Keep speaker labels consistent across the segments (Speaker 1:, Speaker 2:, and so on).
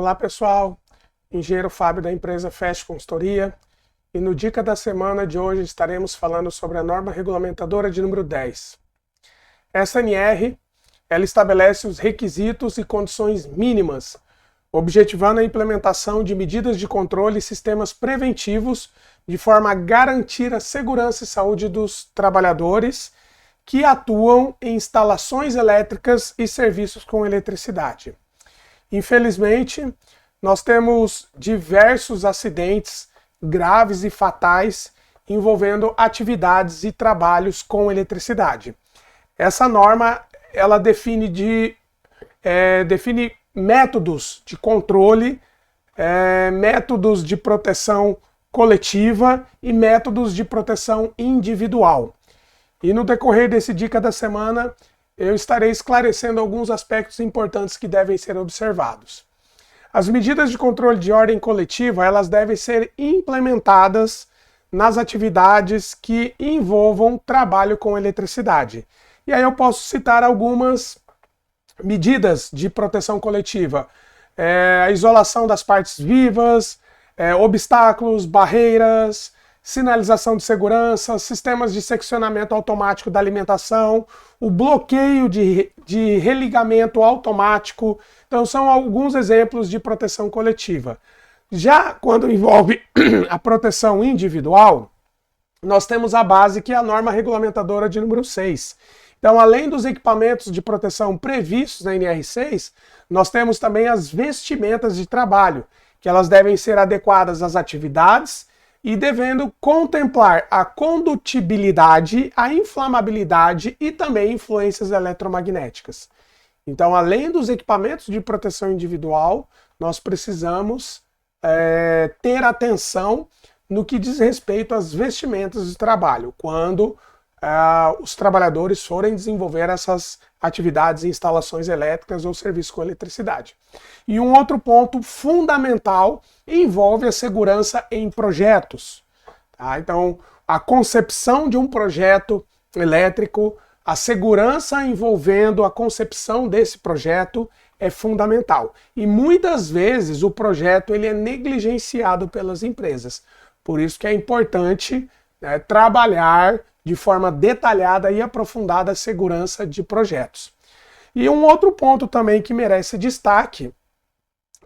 Speaker 1: Olá pessoal, engenheiro Fábio da empresa Fast Consultoria, e no Dica da Semana de hoje estaremos falando sobre a norma regulamentadora de número 10. Essa NR, ela estabelece os requisitos e condições mínimas, objetivando a implementação de medidas de controle e sistemas preventivos de forma a garantir a segurança e saúde dos trabalhadores que atuam em instalações elétricas e serviços com eletricidade. Infelizmente, nós temos diversos acidentes graves e fatais envolvendo atividades e trabalhos com eletricidade. Essa norma, ela define métodos de controle, métodos de proteção coletiva e métodos de proteção individual. E no decorrer desse Dica da Semana, eu estarei esclarecendo alguns aspectos importantes que devem ser observados. As medidas de controle de ordem coletiva, elas devem ser implementadas nas atividades que envolvam trabalho com eletricidade. E aí eu posso citar algumas medidas de proteção coletiva. A isolação das partes vivas, obstáculos, barreiras, sinalização de segurança, sistemas de seccionamento automático da alimentação, o bloqueio de religamento automático. Então são alguns exemplos de proteção coletiva. Já quando envolve a proteção individual, nós temos a base, que é a norma regulamentadora de número 6. Então, além dos equipamentos de proteção previstos na NR6, nós temos também as vestimentas de trabalho, que elas devem ser adequadas às atividades e devendo contemplar a condutibilidade, a inflamabilidade e também influências eletromagnéticas. Então, além dos equipamentos de proteção individual, nós precisamos ter atenção no que diz respeito às vestimentas de trabalho, quando os trabalhadores forem desenvolver essas atividades em instalações elétricas ou serviços com eletricidade. E um outro ponto fundamental envolve a segurança em projetos. Tá? Então, a concepção de um projeto elétrico, a segurança envolvendo a concepção desse projeto é fundamental. E muitas vezes o projeto ele é negligenciado pelas empresas. Por isso que é importante trabalhar de forma detalhada e aprofundada a segurança de projetos. E um outro ponto também que merece destaque,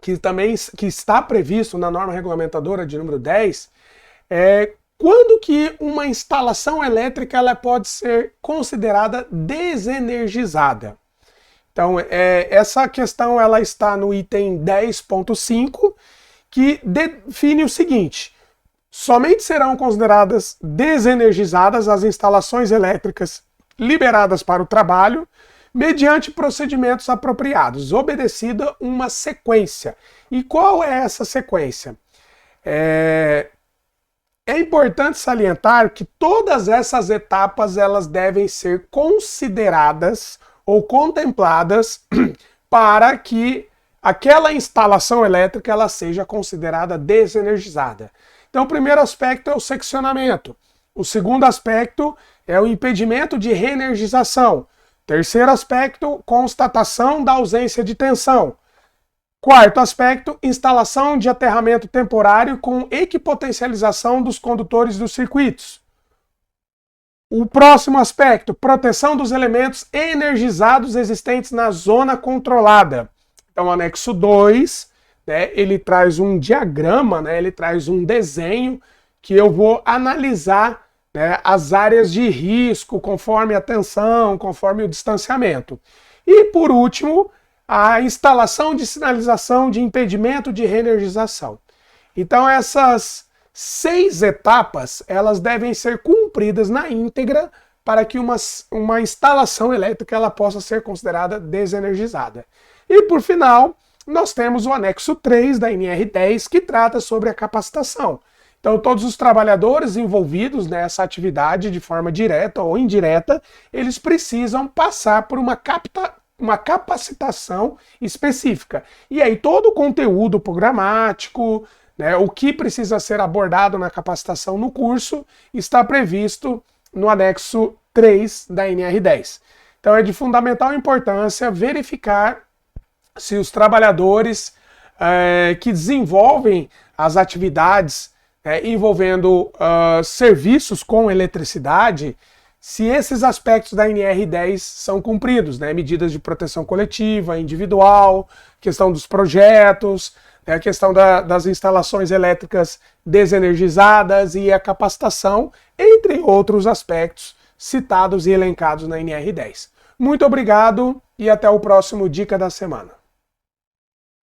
Speaker 1: que está previsto na norma regulamentadora de número 10, é quando que uma instalação elétrica ela pode ser considerada desenergizada. Então, essa questão ela está no item 10.5, que define o seguinte: somente serão consideradas desenergizadas as instalações elétricas liberadas para o trabalho mediante procedimentos apropriados, obedecida uma sequência. E qual é essa sequência? É importante salientar que todas essas etapas elas devem ser consideradas ou contempladas para que aquela instalação elétrica ela seja considerada desenergizada. Então, o primeiro aspecto é o seccionamento. O segundo aspecto é o impedimento de reenergização. Terceiro aspecto, constatação da ausência de tensão. Quarto aspecto, instalação de aterramento temporário com equipotencialização dos condutores dos circuitos. O próximo aspecto, proteção dos elementos energizados existentes na zona controlada. Então, o anexo 2, ele traz um diagrama, ele traz um desenho que eu vou analisar as áreas de risco, conforme a tensão, conforme o distanciamento. E, por último, a instalação de sinalização de impedimento de reenergização. Então, essas 6 etapas, elas devem ser cumpridas na íntegra para que uma instalação elétrica ela possa ser considerada desenergizada. E, por final, nós temos o anexo 3 da NR10, que trata sobre a capacitação. Então, todos os trabalhadores envolvidos nessa atividade, de forma direta ou indireta, eles precisam passar por uma capacitação específica. E aí, todo o conteúdo programático, o que precisa ser abordado na capacitação no curso, está previsto no anexo 3 da NR10. Então, é de fundamental importância verificar se os trabalhadores que desenvolvem as atividades envolvendo serviços com eletricidade, se esses aspectos da NR10 são cumpridos, né? Medidas de proteção coletiva, individual, questão dos projetos, a questão das instalações elétricas desenergizadas e a capacitação, entre outros aspectos citados e elencados na NR10. Muito obrigado e até o próximo Dica da Semana.